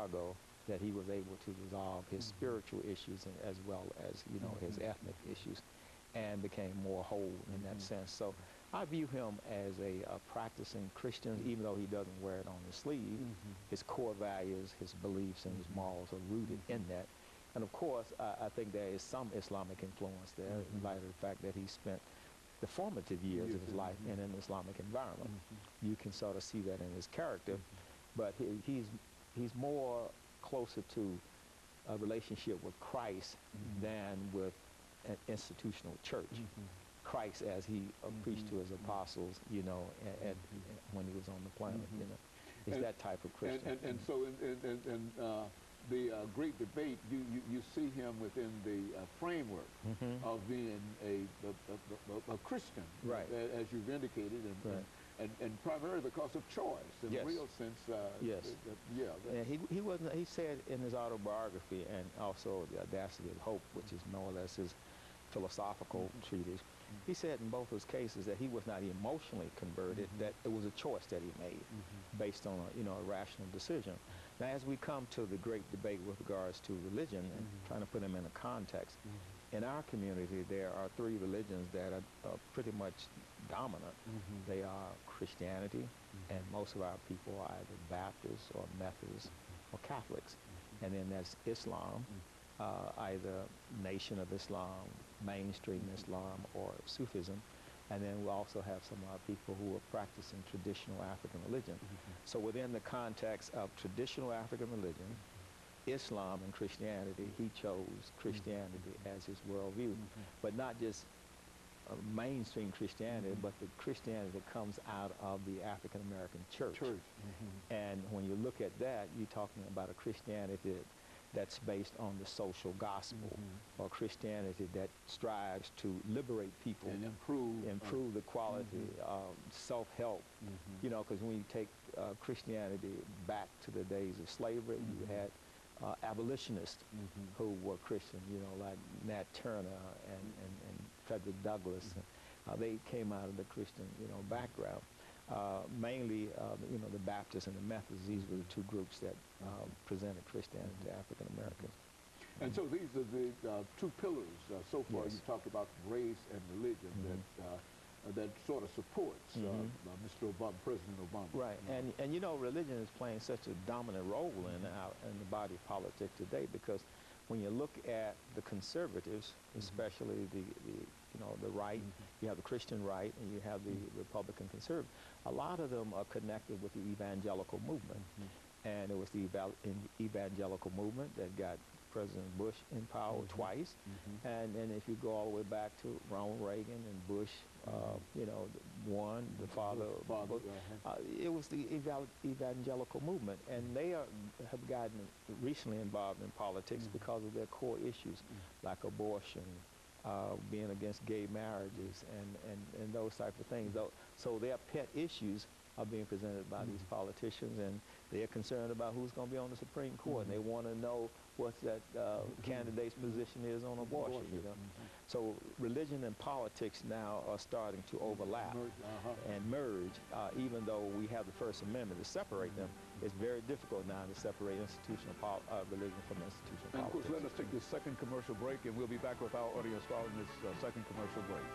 Chicago that he was able to resolve his spiritual issues as well as, you know, his ethnic issues, and became more whole in that sense. So I view him as a practicing Christian, even though he doesn't wear it on his sleeve. His core values, his beliefs, and his morals are rooted in that. And of course, I think there is some Islamic influence there, in light of the fact that he spent the formative years of his life in an Islamic environment. You can sort of see that in his character, but he's more closer to a relationship with Christ than with an institutional church. Christ, as he preached to his apostles, you know, when he was on the planet, you know, is that type of Christian. And so in the great debate, you see him within the framework of being a Christian, right, as you've indicated, and primarily because of choice, in a real sense. He wasn't. He said in his autobiography, and also The Audacity of Hope, which is more or less his philosophical treatise, he said in both his cases that he was not emotionally converted, that it was a choice that he made based on a rational decision. Now, as we come to the great debate with regards to religion and trying to put them in a context, in our community there are three religions that are pretty much dominant. They are Christianity, and most of our people are either Baptists or Methodists or Catholics. And then that's Islam, either Nation of Islam, mainstream Islam, or Sufism. And then we also have some of our people who are practicing traditional African religion. So within the context of traditional African religion, Islam and Christianity, he chose Christianity as his worldview, but not just mainstream Christianity, but the Christianity that comes out of the African American church. And when you look at that, you're talking about a Christianity that's based on the social gospel, or Christianity that strives to liberate people and improve the quality, self-help. You know, because when you take Christianity back to the days of slavery, you had abolitionists who were Christian, you know, like Nat Turner and Frederick Douglass. They came out of the Christian, you know, background. Mainly, you know, the Baptists and the Methodists, these were the two groups that presented Christianity to African Americans. And so these are the two pillars so far. You talked about race and religion that sort of supports Mr. Obama, President Obama. Right, and you know, religion is playing such a dominant role in the body of politics today, because when you look at the conservatives, especially the right, you have the Christian right and you have the Republican conservative. A lot of them are connected with the evangelical movement, and it was the evangelical movement that got President Bush in power twice, and if you go all the way back to Ronald Reagan and Bush, you know, one, the father of Bush, it was the evangelical movement, and they have gotten recently involved in politics because of their core issues, like abortion, being against gay marriages, and those type of things. So their pet issues are being presented by these politicians, and they're concerned about who's going to be on the Supreme Court, and they want to know what that candidate's position is on abortion, you know. So religion and politics now are starting to overlap and merge, even though we have the First Amendment to separate them. It's very difficult now to separate institutional religion from institutional politics. And of course, let us take this second commercial break, and we'll be back with our audience following this second commercial break.